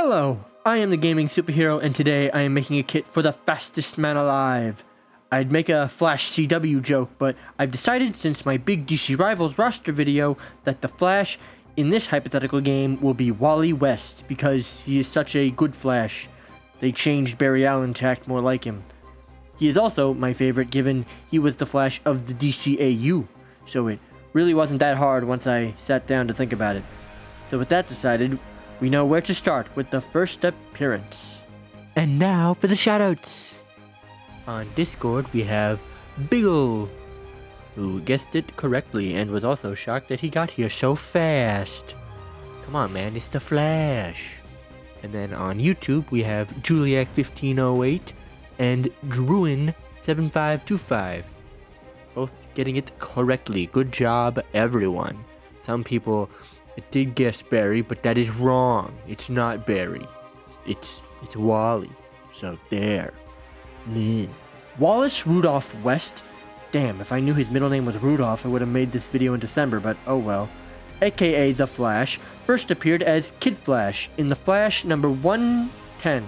Hello, I am the gaming superhero, and today I am making a kit for the fastest man alive. I'd make a Flash CW joke, but I've decided since my big DC Rivals roster video that the Flash in this hypothetical game will be Wally West because he is such a good Flash. They changed Barry Allen to act more like him. He is also my favorite given he was the Flash of the DCAU, so it really wasn't that hard once I sat down to think about it. So with that decided, we know where to start with the first appearance. And now for the shoutouts. On Discord we have Biggle, who guessed it correctly and was also shocked that he got here so fast. Come on man, it's the Flash. And then on YouTube we have Juliac1508 and Druin7525. Both getting it correctly. Good job everyone. Some people did guess Barry, but that is wrong. It's not Barry. It's Wally. So there. Wallace Rudolph West. Damn, if I knew his middle name was Rudolph, I would have made this video in December, but oh well. AKA The Flash, first appeared as Kid Flash in The Flash number 110.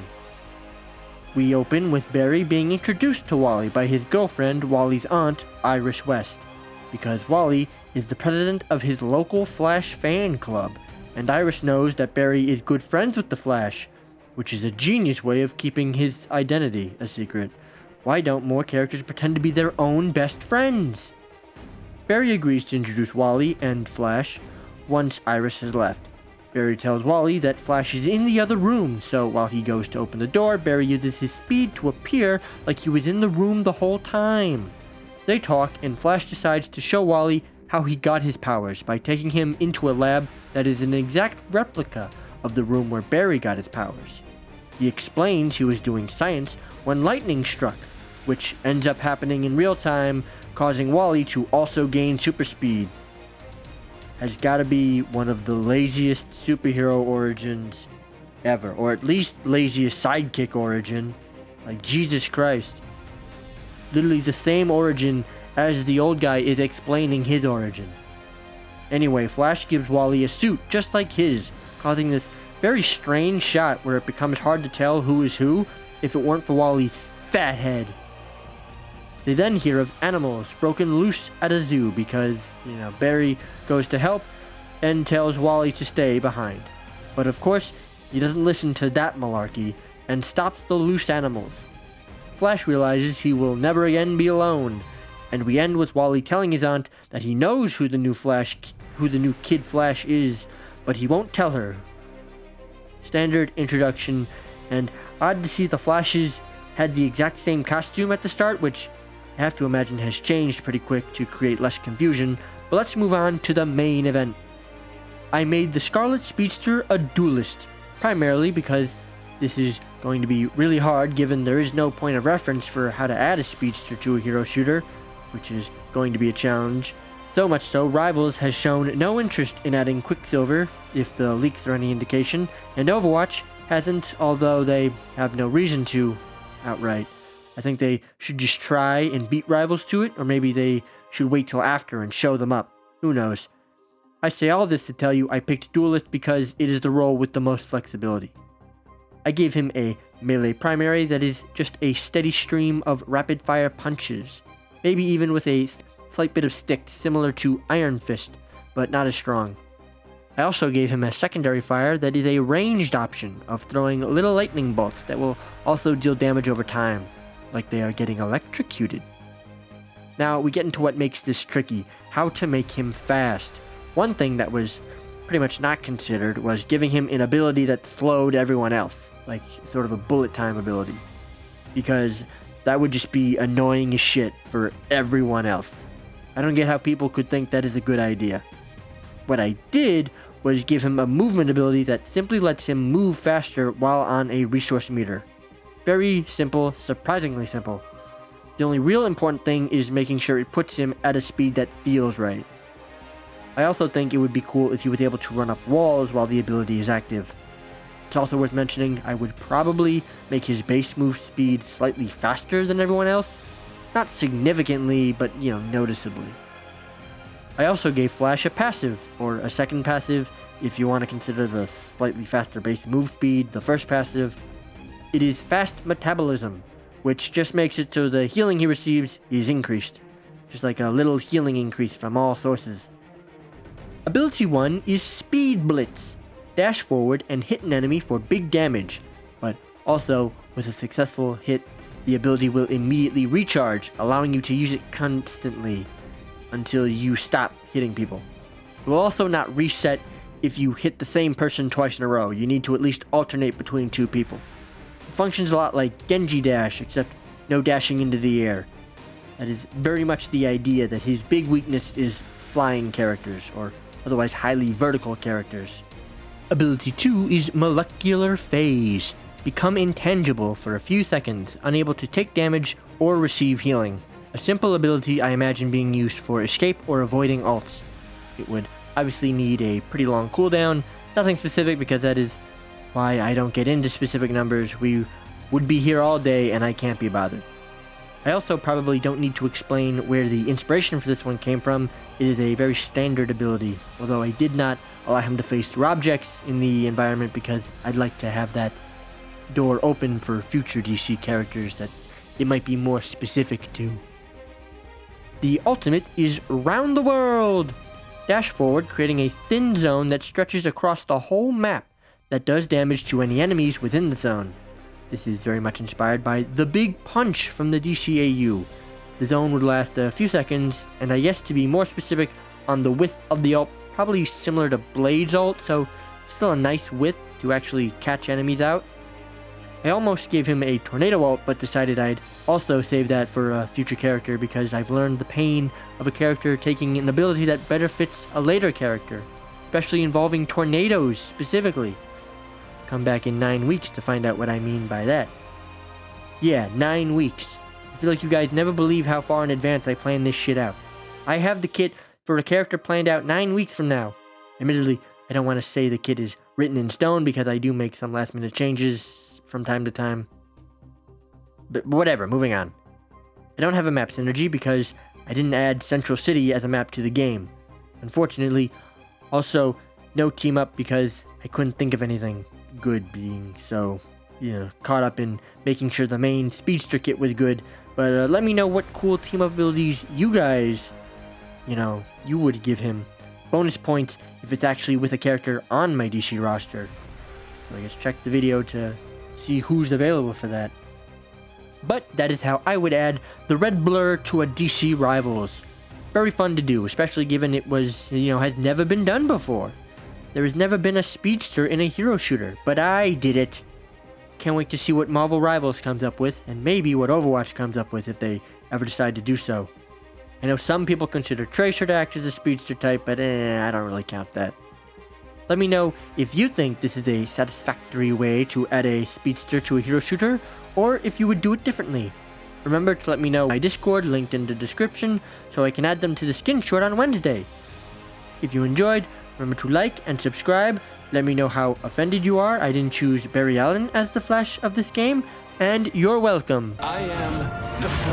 We open with Barry being introduced to Wally by his girlfriend, Wally's aunt, Iris West, because Wally is the president of his local Flash fan club, and Iris knows that Barry is good friends with the Flash, which is a genius way of keeping his identity a secret. Why don't more characters pretend to be their own best friends? Barry agrees to introduce Wally and Flash once Iris has left. Barry tells Wally that Flash is in the other room, so while he goes to open the door, Barry uses his speed to appear like he was in the room the whole time. They talk, and Flash decides to show Wally how he got his powers by taking him into a lab that is an exact replica of the room where Barry got his powers. He explains he was doing science when lightning struck, which ends up happening in real time, causing Wally to also gain super speed. Has gotta be one of the laziest superhero origins ever, or at least laziest sidekick origin. Like, Jesus Christ. Literally the same origin as the old guy is explaining his origin. Anyway, Flash gives Wally a suit just like his, causing this very strange shot where it becomes hard to tell who is who if it weren't for Wally's fat head. They then hear of animals broken loose at a zoo because, Barry goes to help and tells Wally to stay behind. But of course, he doesn't listen to that malarkey and stops the loose animals. Flash realizes he will never again be alone, and we end with Wally telling his aunt that he knows who the new Kid Flash is, but he won't tell her. Standard introduction, and odd to see the Flashes had the exact same costume at the start, which I have to imagine has changed pretty quick to create less confusion, but let's move on to the main event. I made the Scarlet Speedster a duelist, primarily because this is going to be really hard given there is no point of reference for how to add a speedster to a hero shooter, which is going to be a challenge. So much so, Rivals has shown no interest in adding Quicksilver, if the leaks are any indication, and Overwatch hasn't, although they have no reason to outright. I think they should just try and beat Rivals to it, or maybe they should wait till after and show them up. Who knows? I say all this to tell you I picked Duelist because it is the role with the most flexibility. I gave him a melee primary that is just a steady stream of rapid fire punches, maybe even with a slight bit of stick similar to Iron Fist, but not as strong. I also gave him a secondary fire that is a ranged option of throwing little lightning bolts that will also deal damage over time, like they are getting electrocuted. Now we get into what makes this tricky, how to make him fast. One thing that was pretty much not considered was giving him an ability that slowed everyone else, like sort of a bullet time ability, because that would just be annoying as shit for everyone else. I don't get how people could think that is a good idea. What I did was give him a movement ability that simply lets him move faster while on a resource meter. Very simple, surprisingly simple. The only real important thing is making sure it puts him at a speed that feels right. I also think it would be cool if he was able to run up walls while the ability is active. It's also worth mentioning I would probably make his base move speed slightly faster than everyone else. Not significantly, but noticeably. I also gave Flash a passive, or a second passive, if you want to consider the slightly faster base move speed, the first passive, it is fast metabolism, which just makes it so the healing he receives is increased. Just like a little healing increase from all sources. Ability 1 is Speed Blitz. Dash forward and hit an enemy for big damage, but also with a successful hit, the ability will immediately recharge, allowing you to use it constantly until you stop hitting people. It will also not reset if you hit the same person twice in a row. You need to at least alternate between two people. It functions a lot like Genji Dash, except no dashing into the air. That is very much the idea that his big weakness is flying characters, or otherwise highly vertical characters. Ability 2 is Molecular Phase. Become intangible for a few seconds, unable to take damage or receive healing. A simple ability I imagine being used for escape or avoiding ults. It would obviously need a pretty long cooldown, nothing specific because that is why I don't get into specific numbers. We would be here all day and I can't be bothered. I also probably don't need to explain where the inspiration for this one came from. It is a very standard ability, although I did not allow him to face through objects in the environment because I'd like to have that door open for future DC characters that it might be more specific to. The ultimate is Round the World! Dash forward, creating a thin zone that stretches across the whole map that does damage to any enemies within the zone. This is very much inspired by the Big Punch from the DCAU. The zone would last a few seconds, and I guess to be more specific on the width of the ult, probably similar to Blade's ult, so still a nice width to actually catch enemies out. I almost gave him a Tornado ult, but decided I'd also save that for a future character because I've learned the pain of a character taking an ability that better fits a later character, especially involving tornadoes specifically. Come back in 9 weeks to find out what I mean by that. Yeah, 9 weeks. I feel like you guys never believe how far in advance I plan this shit out. I have the kit for a character planned out 9 weeks from now. Admittedly, I don't want to say the kit is written in stone because I do make some last minute changes from time to time. But whatever, moving on. I don't have a map synergy because I didn't add Central City as a map to the game. Unfortunately, also no team up because I couldn't think of anything good, being so, caught up in making sure the main speedster kit was good. But let me know what cool team up abilities you guys, you would give him. Bonus points if it's actually with a character on my DC roster. So I guess check the video to see who's available for that. But that is how I would add the red blur to a DC Rivals. Very fun to do, especially given it was, has never been done before. There has never been a speedster in a hero shooter, but I did it. Can't wait to see what Marvel Rivals comes up with, and maybe what Overwatch comes up with if they ever decide to do so. I know some people consider Tracer to act as a speedster type, but I don't really count that. Let me know if you think this is a satisfactory way to add a speedster to a hero shooter, or if you would do it differently. Remember to let me know my Discord linked in the description so I can add them to the skin short on Wednesday. If you enjoyed, remember to like and subscribe. Let me know how offended you are I didn't choose Barry Allen as the Flash of this game, and you're welcome. I am the Flash.